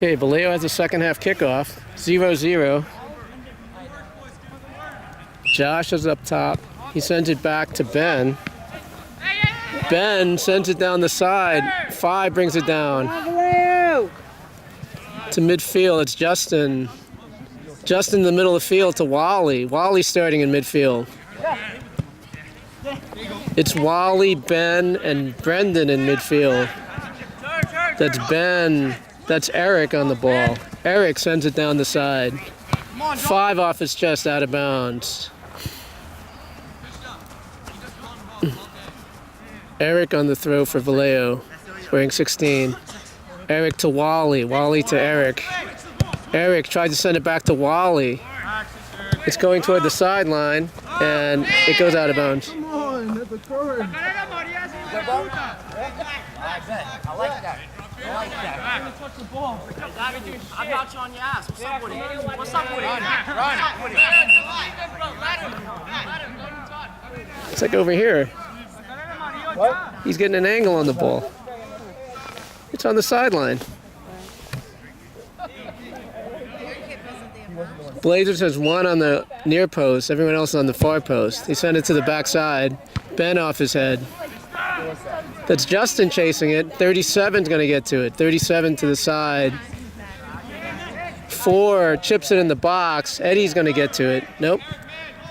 Okay, Valeo has a second half kickoff, 0-0. Josh is up top. He sends it back to Ben. Ben sends it down the side. 5 brings it down. To midfield, it's Justin. Justin in the middle of the field to Wally. Wally starting in midfield. It's Wally, Ben, and Brendan in midfield. That's Ben. That's Eric on the ball. Eric sends it down the side. 5 off his chest, out of bounds. Eric on the throw for Valeo. He's wearing 16. Eric to Wally. Wally to Eric. Eric tried to send it back to Wally. It's going toward the sideline, and it goes out of bounds. Come on, that's a throw. I like that. I like that. Touch the ball. I'm not on your ass. What's up with it? What's up with it? It's like over here. What? He's getting an angle on the ball. It's on the sideline. Blazers has 1 on the near post, everyone else on the far post. He sent it to the backside. Ben off his head. That's Justin chasing it. 37's going to get to it. 37 to the side. 4 chips it in the box. Eddie's going to get to it. Nope.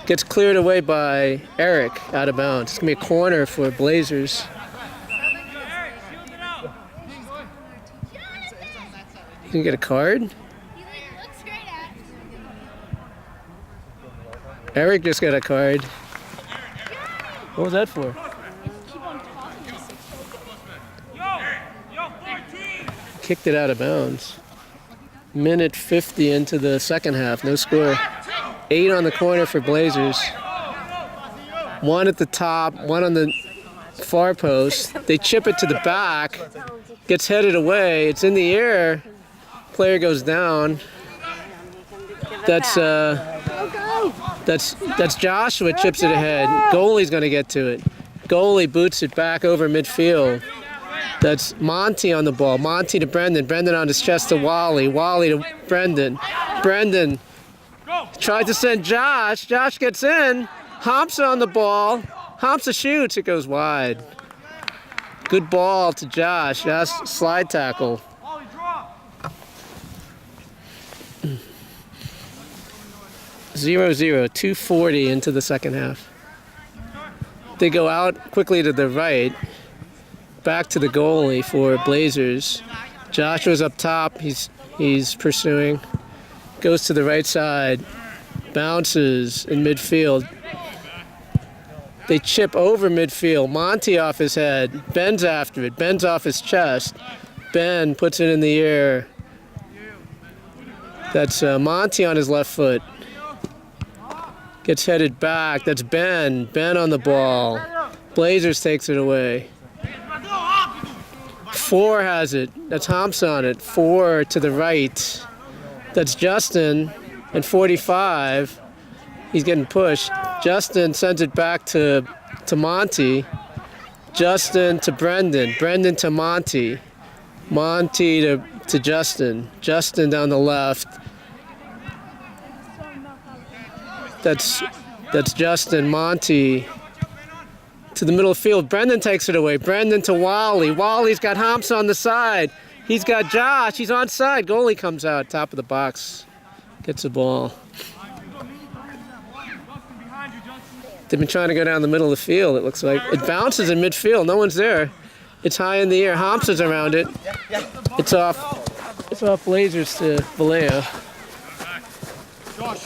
Gets cleared away by Eric, out of bounds. It's going to be a corner for Blazers. You can get a card? Eric just got a card. What was that for? Kicked it out of bounds. Minute 50 into the second half, no score. 8 on the corner for Blazers. 1 at the top, 1 on the far post. They chip it to the back. Gets headed away. It's in the air. Player goes down. That's Joshua chips it ahead. Goalie's going to get to it. Goalie boots it back over midfield. That's Monty on the ball. Monty to Brendan. Brendan on his chest to Wally. Wally to Brendan. Brendan tried to send Josh. Josh gets in. Hampsa on the ball. Hampsa shoots. It goes wide. Good ball to Josh. Josh slide tackle. 0-0. 2:40 into the second half. They go out quickly to the right. Back to the goalie for Blazers. Joshua's up top. He's pursuing. Goes to the right side. Bounces in midfield. They chip over midfield. Monty off his head. Ben's after it. Ben's off his chest. Ben puts it in the air. That's Monty on his left foot. Gets headed back. That's Ben. Ben on the ball. Blazers takes it away. 4 has it. That's Hampsa on it. 4 to the right. That's Justin. And 45. He's getting pushed. Justin sends it back to Monty. Justin to Brendan. Brendan to Monty. Monty to Justin. Justin down the left. That's Justin. Monty to the middle of the field. Brendan takes it away. Brendan to Wally. Wally's got Hampsa on the side. He's got Josh. He's onside. Goalie comes out. Top of the box. Gets the ball. They've been trying to go down the middle of the field, it looks like. It bounces in midfield. No one's there. It's high in the air. Hampsa's around it. It's off Blazers to Valeo.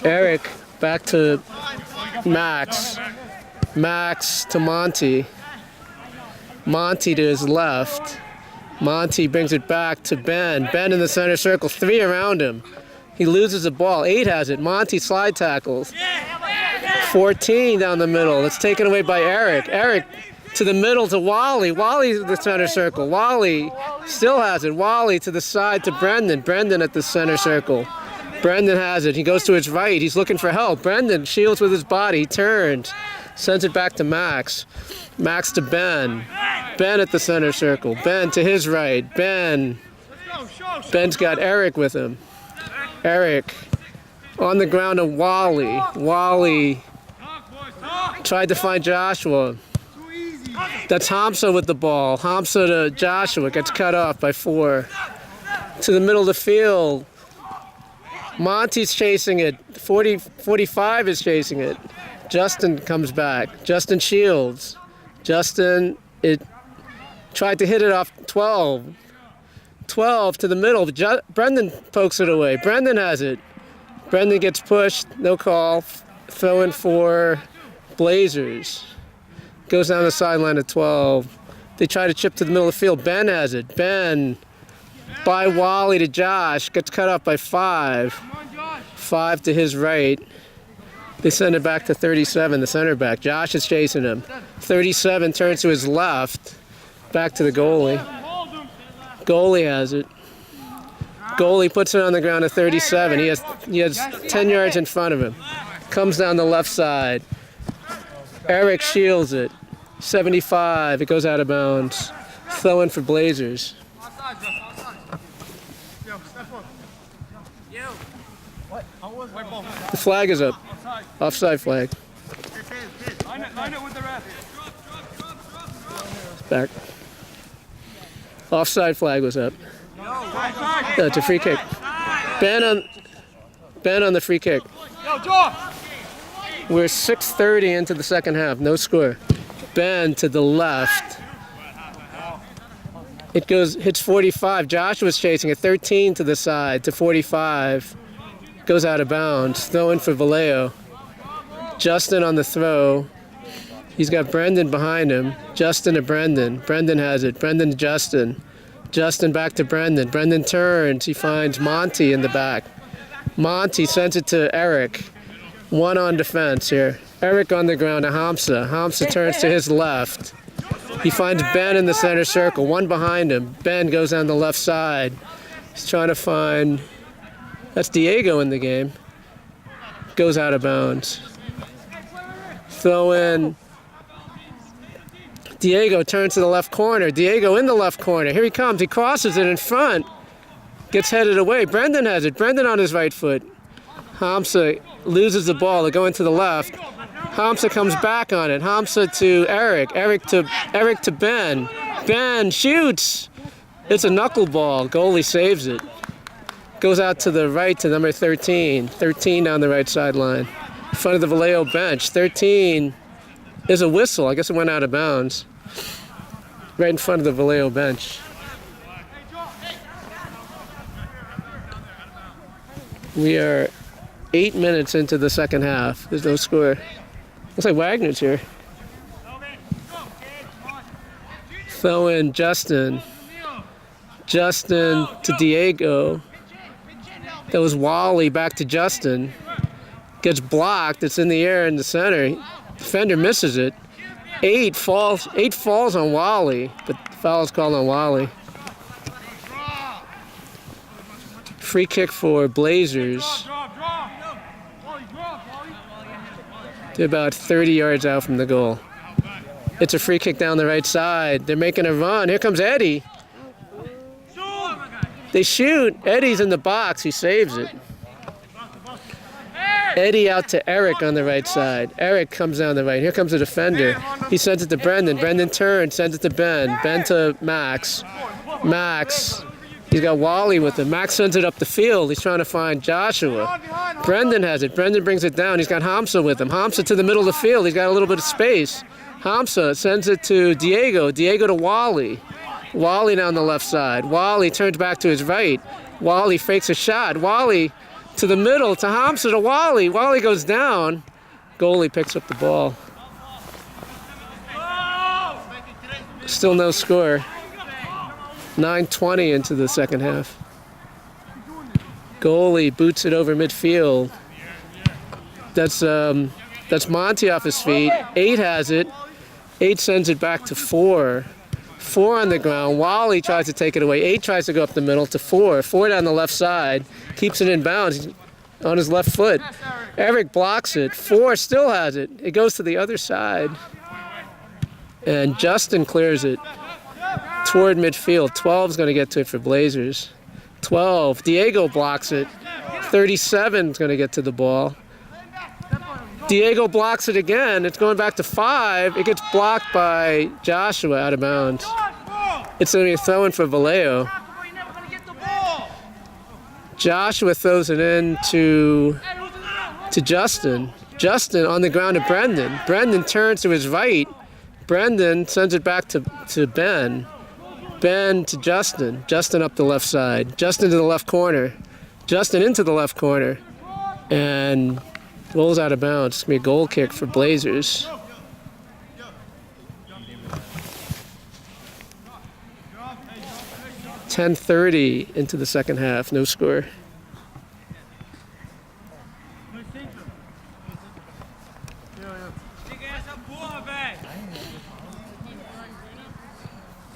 Eric back to Max. Max to Monty. Monty to his left. Monty brings it back to Ben. Ben in the center circle. 3 around him. He loses the ball. 8 has it. Monty slide tackles. 14 down the middle. It's taken away by Eric. Eric to the middle to Wally. Wally to the center circle. Wally still has it. Wally to the side to Brendan. Brendan at the center circle. Brendan has it. He goes to his right. He's looking for help. Brendan shields with his body. He turns. Sends it back to Max. Max to Ben. Ben at the center circle. Ben to his right. Ben Ben's got Eric with him. Eric on the ground to Wally. Wally tried to find Joshua. That's Hamza with the ball. Hamza to Joshua, gets cut off by 4. To the middle of the field. Monty's chasing it. 45 is chasing it. Justin comes back. Justin shields. Justin tried to hit it off 12. 12 to the middle. Brendan pokes it away. Brendan has it. Brendan gets pushed. No call. Throw in for Blazers. Goes down the sideline at 12. They try to chip to the middle of the field. Ben has it. Ben by Wally to Josh. Gets cut off by 5. 5 to his right. They send it back to 37, the center back. Josh is chasing him. 37 turns to his left. Back to the goalie. Goalie has it. Goalie puts it on the ground at 37. He has 10 yards in front of him. Comes down the left side. Eric shields it. 75. It goes out of bounds. Throw in for Blazers. The flag is up. Offside flag. Line it with the ref. It's back. Offside flag was up. No, it's a free kick. Ben on the free kick. We're 6:30 into the second half. No score. Ben to the left. It hits 45. Joshua's chasing it. 13 to the side to 45. Goes out of bounds. Throw in for Valeo. Justin on the throw. He's got Brendan behind him. Justin to Brendan. Brendan has it. Brendan to Justin. Justin back to Brendan. Brendan turns. He finds Monty in the back. Monty sends it to Eric. 1 on defense here. Eric on the ground to Hamza. Hamza turns to his left. He finds Ben in the center circle. 1 behind him. Ben goes down the left side. He's trying to find... That's Diego in the game. Goes out of bounds. Throw in. Diego turns to the left corner. Diego in the left corner. Here he comes. He crosses it in front. Gets headed away. Brendan has it. Brendan on his right foot. Hamza loses the ball. They're going to the left. Hamza comes back on it. Hamza to Eric. Eric to Ben. Ben shoots. It's a knuckleball. Goalie saves it. Goes out to the right to number 13. 13 down the right sideline. In front of the Valeo bench. 13 is a whistle. I guess it went out of bounds. Right in front of the Valeo bench. We are 8 minutes into the second half. There's no score. Looks like Wagner's here. Throw in Justin. Justin to Diego. That was Wally back to Justin. Gets blocked. It's in the air in the center. Defender misses it. 8 falls on Wally, but foul is called on Wally. Free kick for Blazers. They're about 30 yards out from the goal. It's a free kick down the right side. They're making a run. Here comes Eddie. They shoot. Eddie's in the box. He saves it. Eddie out to Eric on the right side. Eric comes down the right. Here comes the defender. He sends it to Brendan. Brendan turns, sends it to Ben. Ben to Max. Max. He's got Wally with him. Max sends it up the field. He's trying to find Joshua. Brendan has it. Brendan brings it down. He's got Hamza with him. Hamza to the middle of the field. He's got a little bit of space. Hamza sends it to Diego. Diego to Wally. Wally down the left side. Wally turns back to his right. Wally fakes a shot. Wally to the middle, to Hamza, to Wally. Wally goes down. Goalie picks up the ball. Still no score. 9:20 into the second half. Goalie boots it over midfield. That's Monty off his feet. 8 has it. 8 sends it back to 4. 4 on the ground. Wally tries to take it away. 8 tries to go up the middle to 4. 4 down the left side. Keeps it in bounds on his left foot. Eric blocks it. 4 still has it. It goes to the other side. And Justin clears it toward midfield. 12 is going to get to it for Blazers. 12. Diego blocks it. 37 is going to get to the ball. Diego blocks it again. It's going back to 5. It gets blocked by Joshua out of bounds. It's going to be a throw-in for Valeo. Joshua throws it in to Justin. Justin on the ground to Brendan. Brendan turns to his right. Brendan sends it back to Ben. Ben to Justin. Justin up the left side. Justin to the left corner. Justin into the left corner. And rolls out of bounds. It's going to be a goal kick for Blazers. .10:30 into the second half. No score.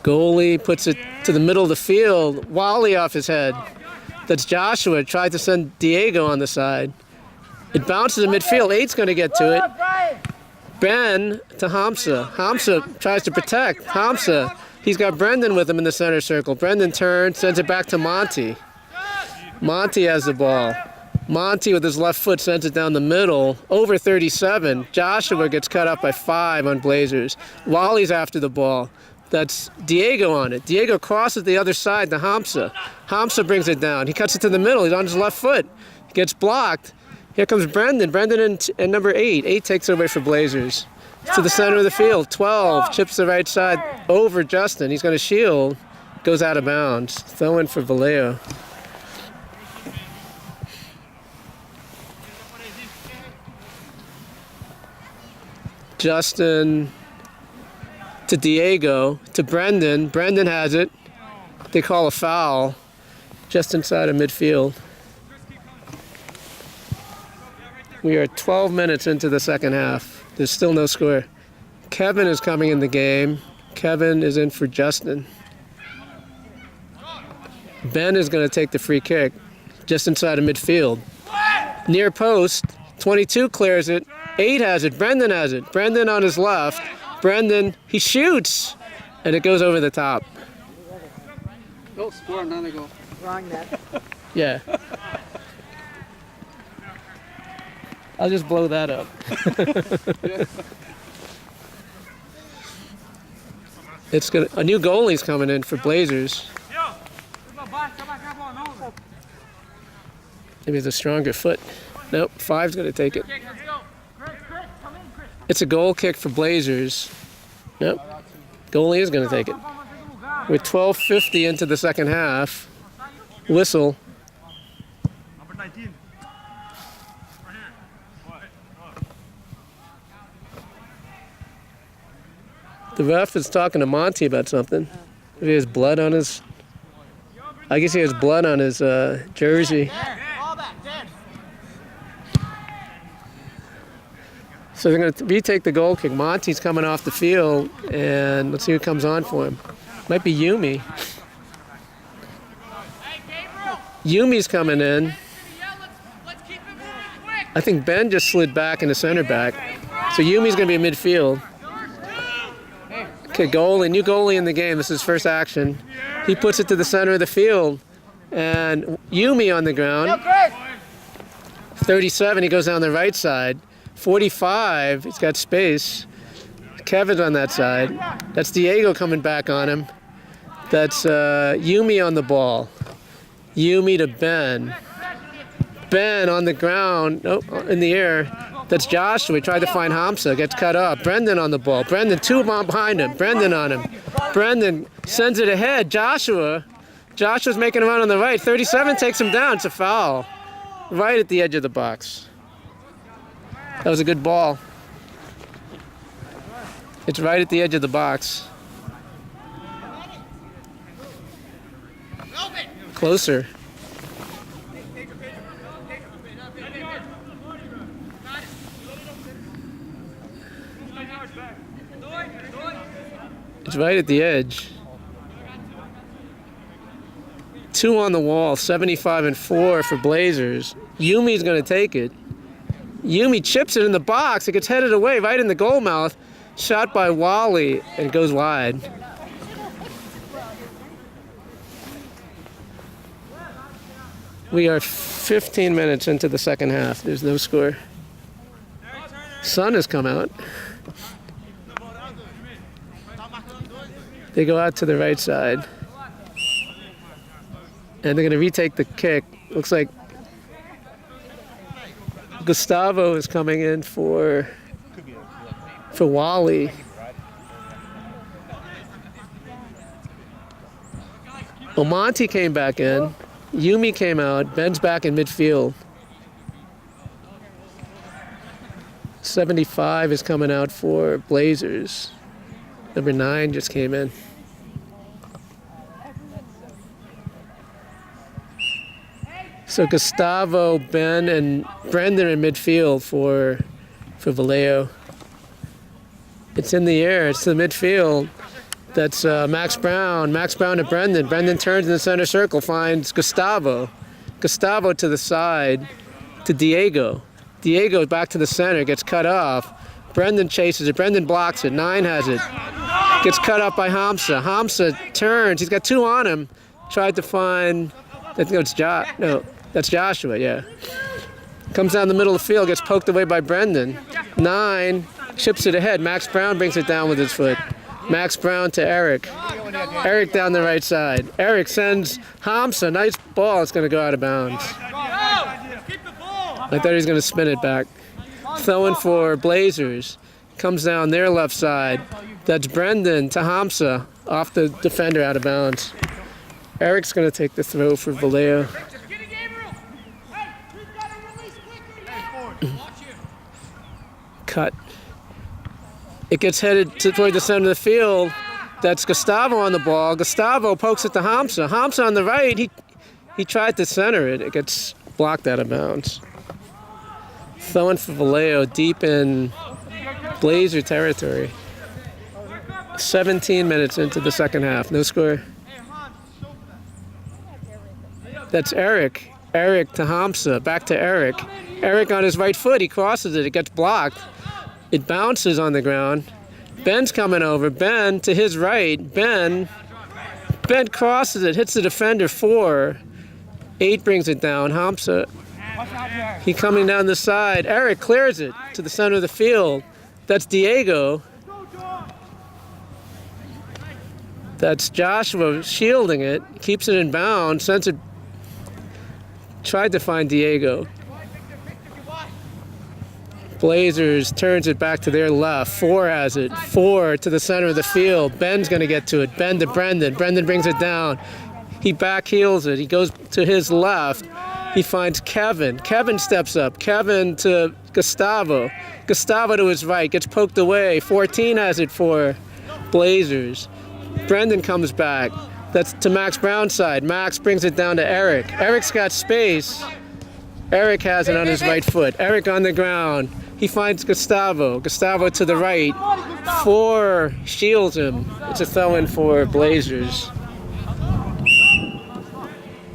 Goalie puts it to the middle of the field. Wally off his head. That's Joshua. Tried to send Diego on the side. It bounces in midfield. 8's going to get to it. Ben to Hamza. Hamza tries to protect. Hamza. He's got Brendan with him in the center circle. Brendan turns, sends it back to Monty. Monty has the ball. Monty with his left foot sends it down the middle. Over 37. Joshua gets cut up by 5 on Blazers. Wally's after the ball. That's Diego on it. Diego crosses the other side to Hamza. Hamza brings it down. He cuts it to the middle. He's on his left foot. He gets blocked. Here comes Brendan. Brendan and number 8. 8 takes it away for Blazers. To the center of the field. 12 chips the right side over Justin. He's going to shield. Goes out of bounds. Throw in for Valeo. Justin to Diego, to Brendan. Brendan has it. They call a foul just inside of midfield. We are 12 minutes into the second half. There's still no score. Kevin is coming in the game. Kevin is in for Justin. Ben is going to take the free kick just inside of midfield. Near post, 22 clears it. 8 has it. Brendan has it. Brendan on his left. Brendan, he shoots, and it goes over the top. Don't score another goal. Wrong net. Yeah. I'll just blow that up. It's gonna. A new goalie's coming in for Blazers. Maybe it's a stronger foot. Nope, 5's gonna take it. It's a goal kick for Blazers. Nope. Goalie is going to take it. We're 12:50 into the second half. Whistle. The ref is talking to Monty about something. He has blood on his... I guess he has blood on his jersey. So they're going to retake the goal kick. Monty's coming off the field, and let's see who comes on for him. Might be Youmy. Yumy's coming in. I think Ben just slid back into center back. So Yumy's going to be in midfield. Okay, goalie, new goalie in the game. This is his first action. He puts it to the center of the field, and Youmy on the ground. 37, he goes down the right side. 45, he's got space. Kevin's on that side. That's Diego coming back on him. That's Youmy on the ball. Youmy to Ben. Ben on the ground, in the air. That's Joshua. He tried to find Hamza, gets cut up. Brendan on the ball. Brendan, 2 behind him. Brendan on him. Brendan sends it ahead. Joshua's making a run on the right. 37 takes him down. It's a foul. Right at the edge of the box. That was a good ball. It's right at the edge of the box. Closer. It's right at the edge. 2 on the wall, 75-4 for Blazers. Yumy's going to take it. Youmy chips it in the box. It gets headed away right in the goal mouth. Shot by Wally and goes wide. We are 15 minutes into the second half. There's no score. Sun has come out. They go out to the right side. And they're going to retake the kick. Looks like Gustavo is coming in for Wally. Monty came back in. Youmy came out. Ben's back in midfield. 75 is coming out for Blazers. Number 9 just came in. So Gustavo, Ben, and Brendan in midfield for Valeo. It's in the air. It's the midfield. That's Max Brown. Max Brown to Brendan. Brendan turns in the center circle, finds Gustavo. Gustavo to the side to Diego. Diego back to the center, gets cut off. Brendan chases it. Brendan blocks it. 9 has it. Gets cut off by Hamza. Hamza turns. He's got 2 on him. Tried to find, I think it's that's Joshua, yeah. Comes down the middle of the field, gets poked away by Brendan. 9 chips it ahead. Max Brown brings it down with his foot. Max Brown to Eric. Eric down the right side. Eric sends Hamza. Nice ball. It's going to go out of bounds. I thought he was going to spin it back. Throwing for Blazers. Comes down their left side. That's Brendan to Hamza. Off the defender, out of bounds. Eric's going to take the throw for Valeo. Cut. It gets headed toward the center of the field. That's Gustavo on the ball. Gustavo pokes it to Hamza. Hamza on the right. He tried to center it. It gets blocked out of bounds. Throwing for Valeo deep in Blazer territory. 17 minutes into the second half. No score. That's Eric. Eric to Hamza. Back to Eric. Eric on his right foot. He crosses it. It gets blocked. It bounces on the ground. Ben's coming over. Ben to his right. Ben crosses it. Hits the defender. 4. 8 brings it down. Hamza. He coming down the side. Eric clears it to the center of the field. That's Diego. That's Joshua shielding it. Keeps it in bounds. Sends it. Tried to find Diego. Blazers turns it back to their left. 4 has it. 4 to the center of the field. Ben's going to get to it. Ben to Brendan. Brendan brings it down. He back heels it. He goes to his left. He finds Kevin. Kevin steps up. Kevin to Gustavo. Gustavo to his right. Gets poked away. 14 has it for Blazers. Brendan comes back. That's to Max Brown's side. Max brings it down to Eric. Eric's got space. Eric has it on his right foot. Eric on the ground. He finds Gustavo. Gustavo to the right. 4 shields him. It's a throw-in for Blazers.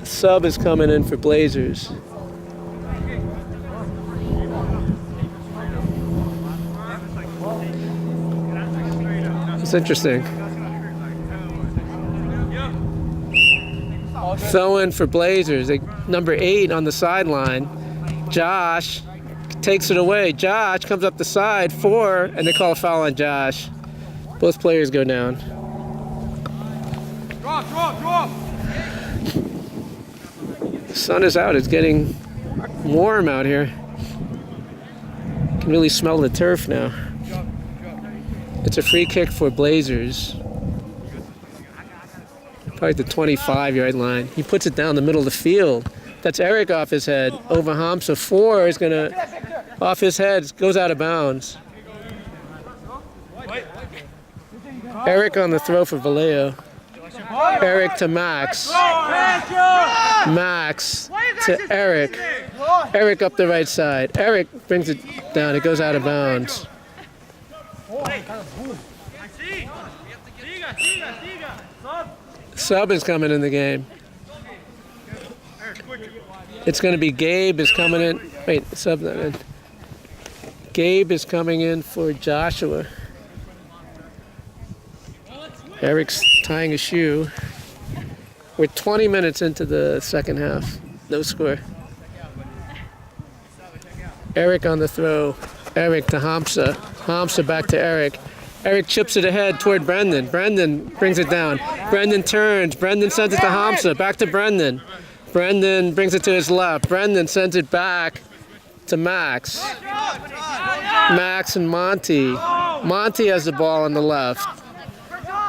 Sub is coming in for Blazers. It's interesting. Throw-in for Blazers. Number 8 on the sideline. Josh takes it away. Josh comes up the side. 4, and they call a foul on Josh. Both players go down. Drop. The sun is out. It's getting warm out here. You can really smell the turf now. It's a free kick for Blazers. Probably the 25-yard line. He puts it down the middle of the field. That's Eric off his head. Over Hamza. 4 is going to, off his head, goes out of bounds. Eric on the throw for Valeo. Eric to Max. Max to Eric. Eric up the right side. Eric brings it down. It goes out of bounds. Sub is coming in the game. It's going to be Gabe is coming in. Wait, sub not in. Gabe is coming in for Joshua. Eric's tying a shoe. We're 20 minutes into the second half. No score. Eric on the throw. Eric to Hamza. Hamza back to Eric. Eric chips it ahead toward Brendan. Brendan brings it down. Brendan turns. Brendan sends it to Hamza. Back to Brendan. Brendan brings it to his left. Brendan sends it back to Max. Max and Monty. Monty has the ball on the left.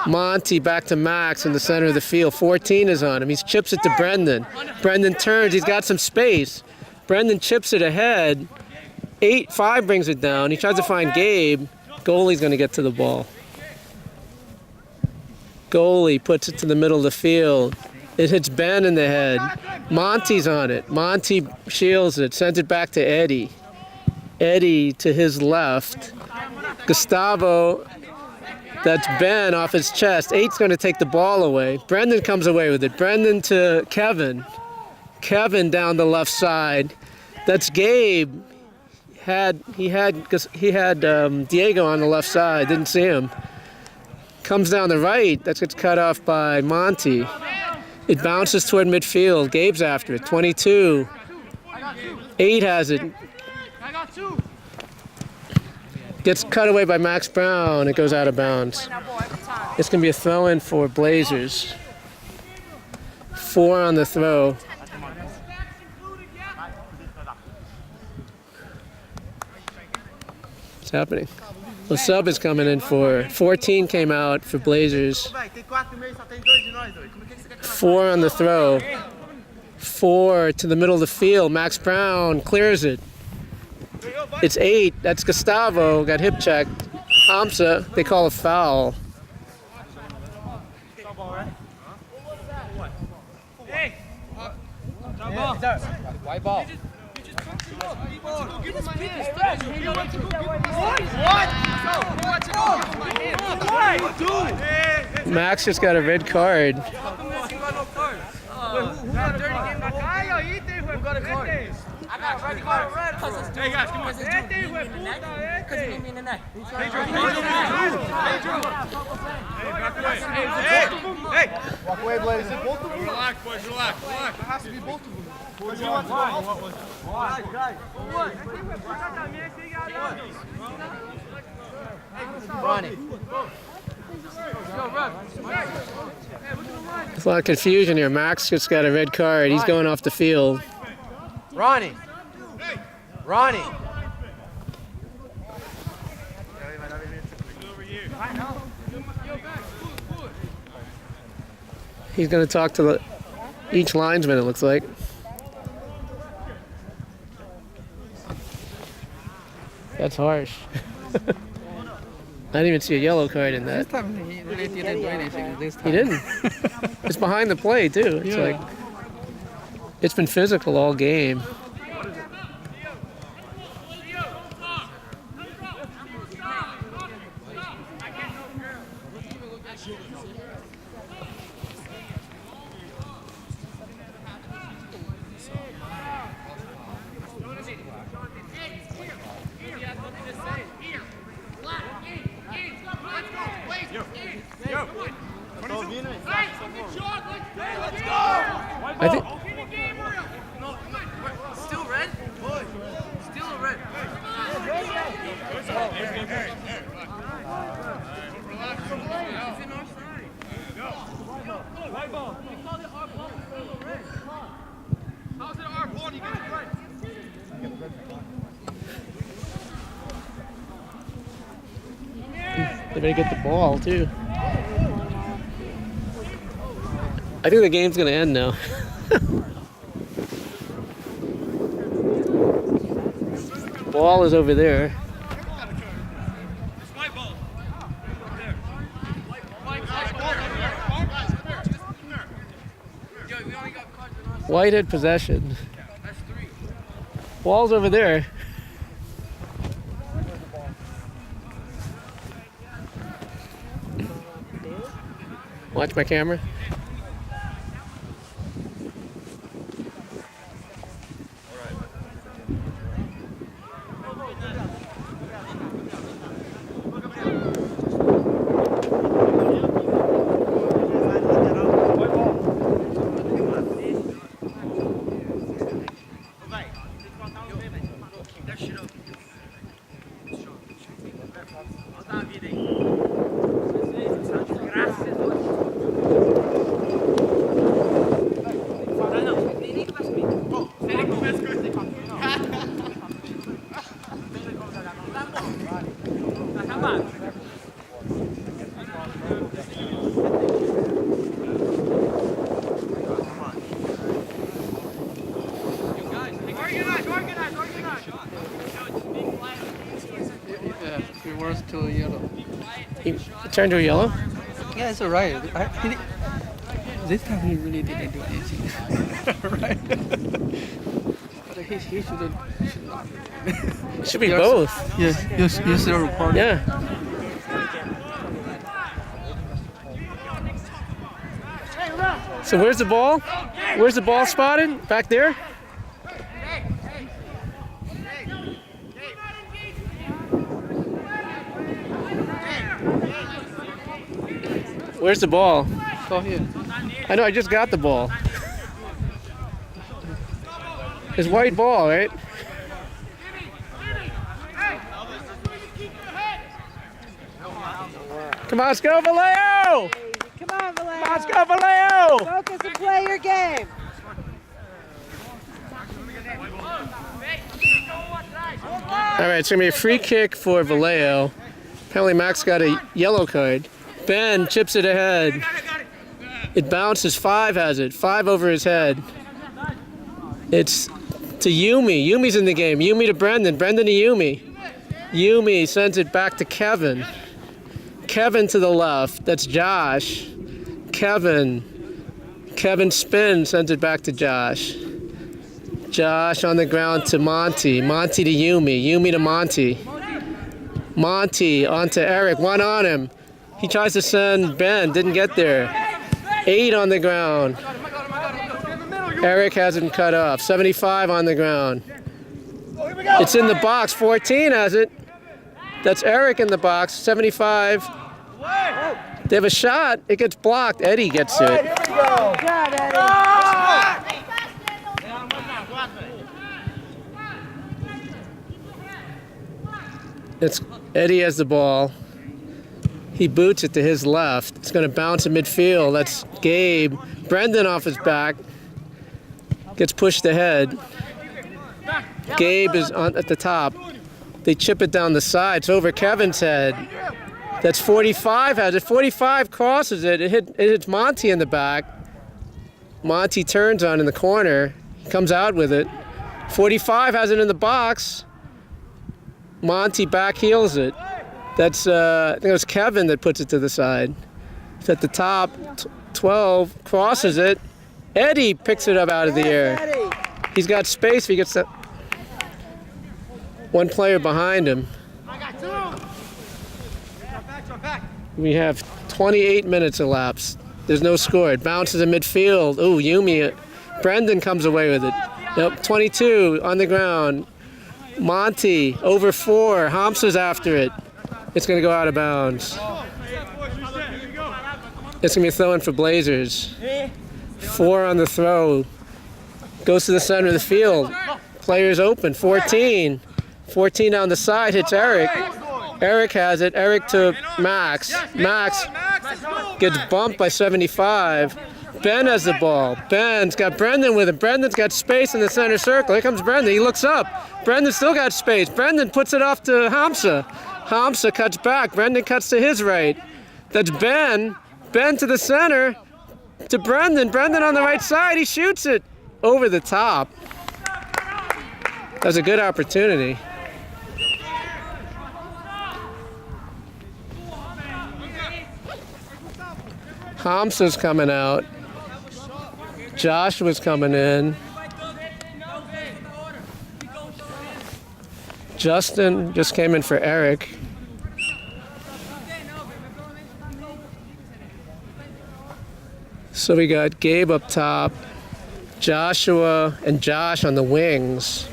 Monty back to Max in the center of the field. 14 is on him. He chips it to Brendan. Brendan turns. He's got some space. Brendan chips it ahead. 5 brings it down. He tries to find Gabe. Goalie's going to get to the ball. Goalie puts it to the middle of the field. It hits Ben in the head. Monty's on it. Monty shields it. Sends it back to Eddie. Eddie to his left. Gustavo. That's Ben off his chest. 8's going to take the ball away. Brendan comes away with it. Brendan to Kevin. Kevin down the left side. That's Gabe. He had Diego on the left side. Didn't see him. Comes down the right. That gets cut off by Monty. It bounces toward midfield. Gabe's after it. 22. 8 has it. Gets cut away by Max Brown. It goes out of bounds. It's going to be a throw-in for Blazers. 4 on the throw. What's happening? The sub is coming in for 14 came out for Blazers. 4 on the throw. 4 to the middle of the field. Max Brown clears it. It's 8. That's Gustavo. Got hip checked. Hamza. They call a foul. White ball. Max just got a red card. Who got a card? I got red card. Hey guys, come on. Because he hit me in the neck. Hey! Walk away, Blaze. Both of them? Relax, boys, relax. It has to be both of them. Ronnie. There's a lot of confusion here. Max just got a red card. He's going off the field. Ronnie. Ronnie. He's going to talk to each linesman, it looks like. That's harsh. I didn't even see a yellow card in that. This time he didn't do anything. This time. He didn't. It's behind the play, too. It's like, it's been physical all game. I think Still red? Still a red. White ball. How's it our ball? You get it right. they better get the ball, too. I think the game's going to end now. Ball is over there. White ball. White had possession. Ball's over there. Watch my camera. reverse to yellow. He turned to a yellow? Yeah, it's alright. This time he really didn't do anything. Right? But he should not. It should be both. Yes, you still recording. Yeah. So where's the ball? Where's the ball spotted? Back there? Where's the ball? Go here. I know, I just got the ball. It's white ball, right? Come on, let's go, Valeo! Come on, Valeo. Let's go, Valeo! Focus and play your game. All right, it's gonna be a free kick for Valeo. Apparently Max got a yellow card. Ben chips it ahead. It bounces, 5 has it. 5 over his head. It's to Youmy. Yumy's in the game. Youmy to Brendan. Brendan to Youmy. Youmy sends it back to Kevin. Kevin to the left. That's Josh. Kevin. Kevin spins, sends it back to Josh. Josh on the ground to Monty. Monty to Youmy. Youmy to Monty. Monty onto Eric. 1 on him. He tries to send Ben. Didn't get there. 8 on the ground. Eric has him cut off. 75 on the ground. It's in the box. 14 has it. That's Eric in the box. 75. They have a shot. It gets blocked. Eddie gets to it. Good job, Eddie. Eddie has the ball. He boots it to his left. It's going to bounce in midfield. That's Gabe. Brendan off his back. Gets pushed ahead. Gabe is at the top. They chip it down the side. It's over Kevin's head. That's 45 has it. 45 crosses it. It hits Monty in the back. Monty turns on in the corner. He comes out with it. 45 has it in the box. Monty back heels it. That's I think it was Kevin that puts it to the side. It's at the top. 12 crosses it. Eddie picks it up out of the air. Eddie. He's got space. If he gets that one player behind him. We have 28 minutes elapsed. There's no score. It bounces in midfield. Ooh, Youmy. Brendan comes away with it. Yep, 22 on the ground. Monty over 4. Hamsa's after it. It's going to go out of bounds. It's going to be a throw-in for Blazers. 4 on the throw. Goes to the center of the field. Players open. 14. 14 down the side. Hits Eric. Eric has it. Eric to Max. Max gets bumped by 75. Ben has the ball. Ben's got Brendan with him. Brendan's got space in the center circle. Here comes Brendan. He looks up. Brendan still got space. Brendan puts it off to Hamsa. Hamsa cuts back. Brendan cuts to his right. That's Ben. Ben to the center. To Brendan. Brendan on the right side. He shoots it over the top. That was a good opportunity. Hamsa's coming out. Joshua's coming in. Justin just came in for Eric. So we got Gabe up top, Joshua and Josh on the wings.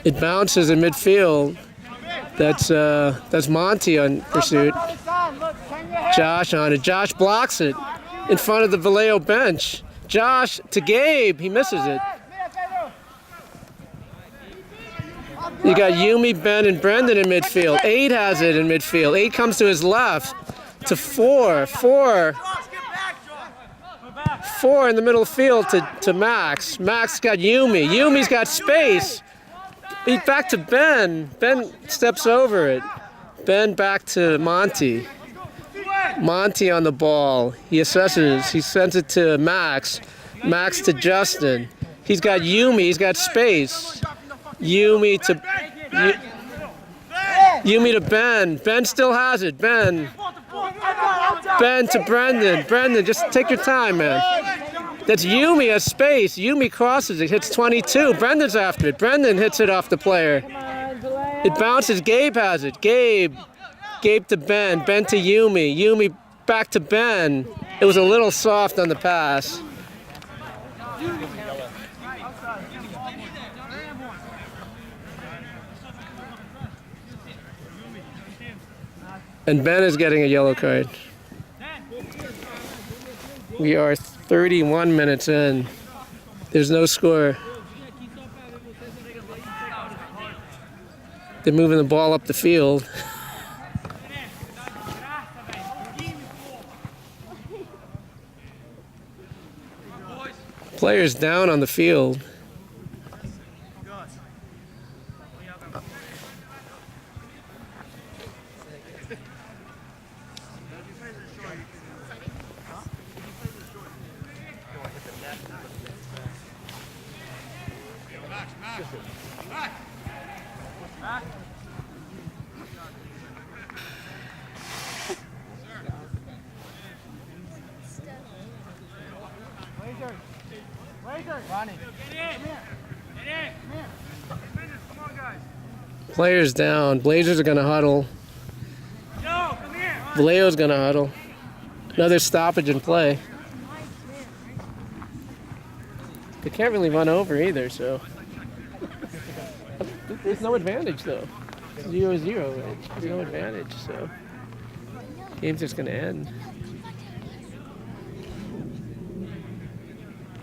It bounces in midfield. That's Monty on pursuit. Josh on it. Josh blocks it in front of the Valeo bench. Josh to Gabe. He misses it. You got Youmy, Ben, and Brendan in midfield. 8 has it in midfield. 8 comes to his left. To 4. 4 in the middle of the field to Max. Max got Youmy. Yumy's got space. He's back to Ben. Ben steps over it. Ben back to Monty. Monty on the ball. He assesses. He sends it to Max. Max to Justin. He's got Youmy. He's got space. Youmy to Youmy to Ben. Ben still has it. Ben. Ben to Brendan. Brendan, just take your time, man. That's Youmy has space. Youmy crosses it, hits 22. Brendan's after it. Brendan hits it off the player. Come on, Valeo. It bounces. Gabe has it. Gabe. Gabe to Ben. Ben to Youmy. Youmy back to Ben. It was a little soft on the pass. And Ben is getting a yellow card. We are 31 minutes in. There's no score. They're moving the ball up the field. Players down on the field. Players down. Blazers are going to huddle. Valeo's going to huddle. Another stoppage in play. They can't really run over either, so. There's no advantage, though. 0-0. There's no advantage, so. Game's just going to end.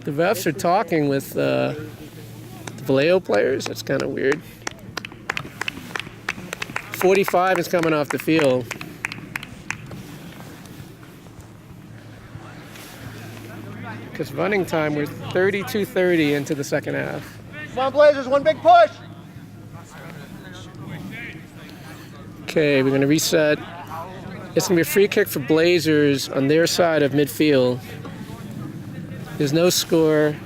The refs are talking with the Valeo players. That's kind of weird. 45 is coming off the field. Because running time, we're 32:30 into the second half. Come on, Blazers, one big push. Okay, we're going to reset. It's going to be a free kick for Blazers on their side of midfield. There's no score.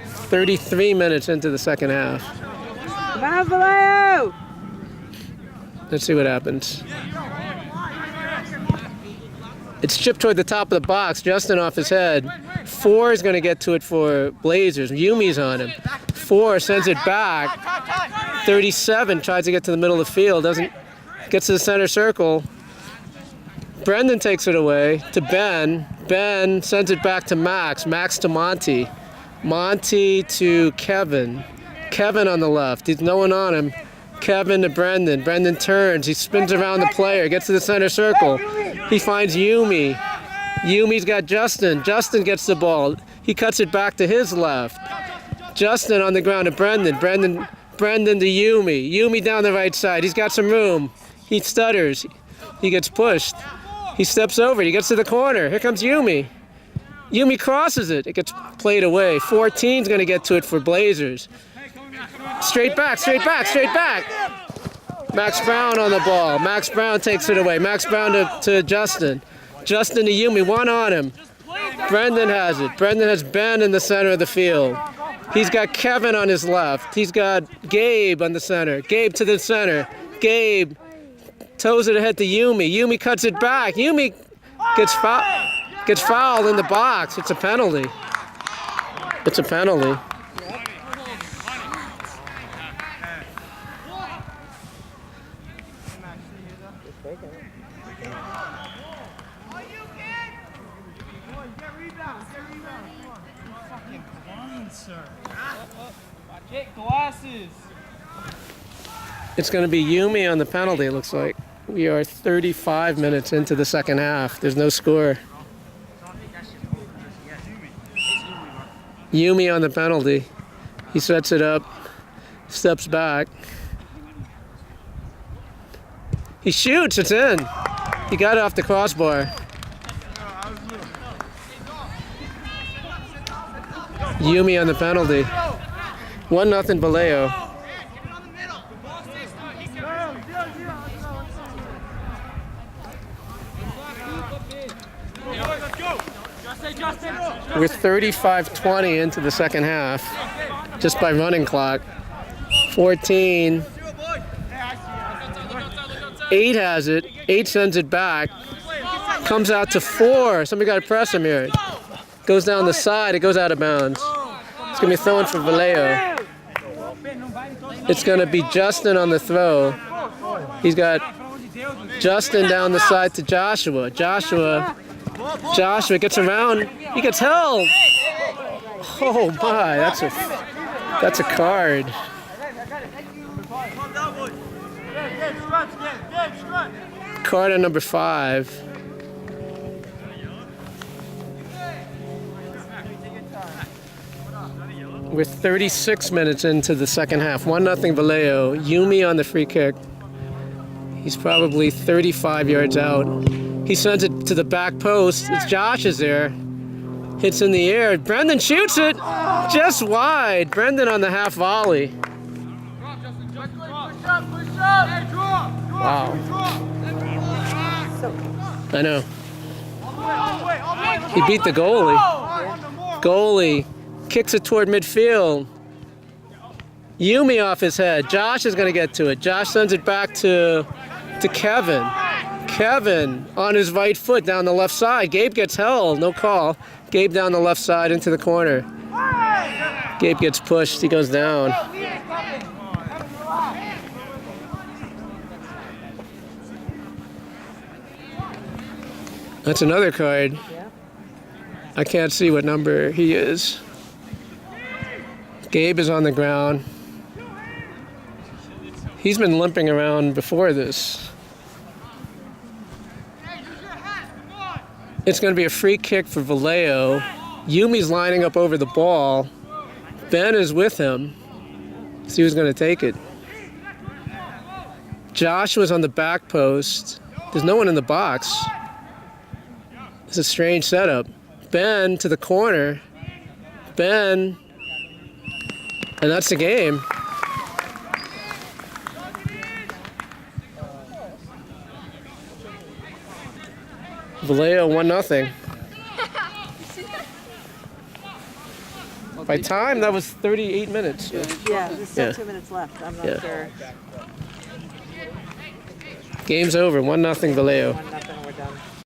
33 minutes into the second half. Come on, Valeo. Let's see what happens. It's chipped toward the top of the box. Justin off his head. 4 is going to get to it for Blazers. Yumy's on him. 4 sends it back. 37 tries to get to the middle of the field. Doesn't. Gets to the center circle. Brendan takes it away to Ben. Ben sends it back to Max. Max to Monty. Monty to Kevin. Kevin on the left. There's no one on him. Kevin to Brendan. Brendan turns. He spins around the player. Gets to the center circle. He finds Youmy. Yumy's got Justin. Justin gets the ball. He cuts it back to his left. Justin on the ground to Brendan. Brendan to Youmy. Youmy down the right side. He's got some room. He stutters. He gets pushed. He steps over. He gets to the corner. Here comes Youmy. Youmy crosses it. It gets played away. 14's going to get to it for Blazers. Straight back, straight back, straight back. Max Brown on the ball. Max Brown takes it away. Max Brown to Justin. Justin to Youmy, one on him. Brendan has it. Brendan has Ben in the center of the field. He's got Kevin on his left. He's got Gabe on the center. Gabe to the center. Gabe toes it ahead to Youmy. Youmy cuts it back. Youmy gets fouled in the box. It's a penalty. It's a penalty. Get glasses. It's going to be Youmy on the penalty, it looks like. We are 35 minutes into the second half. There's no score. Youmy on the penalty. He sets it up, steps back. He shoots, it's in. He got it off the crossbar. Youmy on the penalty. 1-0 Valeo. We're 35-20 into the second half, just by running clock. 14 8 has it. 8 sends it back. Comes out to 4. Somebody got to press him here. Goes down the side. It goes out of bounds. It's going to be thrown for Valeo. It's going to be Justin on the throw. He's got Justin down the side to Joshua. Joshua gets around. He gets held. Oh my, that's a card. Card on number 5. We're 36 minutes into the second half. 1-0 Valeo. Youmy on the free kick. He's probably 35 yards out. He sends it to the back post. It's Josh is there. Hits in the air. Brendan shoots it. Just wide. Brendan on the half volley. Wow. I know. He beat the goalie. Goalie kicks it toward midfield. Youmy off his head. Josh is going to get to it. Josh sends it back to Kevin. Kevin on his right foot down the left side. Gabe gets held. No call. Gabe down the left side into the corner. Gabe gets pushed. He goes down. That's another card. I can't see what number he is. Gabe is on the ground. He's been limping around before this. It's going to be a free kick for Valeo. Yumy's lining up over the ball. Ben is with him. See who's going to take it. Joshua's on the back post. There's no one in the box. It's a strange setup. Ben to the corner. Ben. And that's the game. Valeo 1-0. By time, that was 38 minutes. Yeah, there's still 2 minutes left. I'm not sure. Game's over. 1-0 Valeo.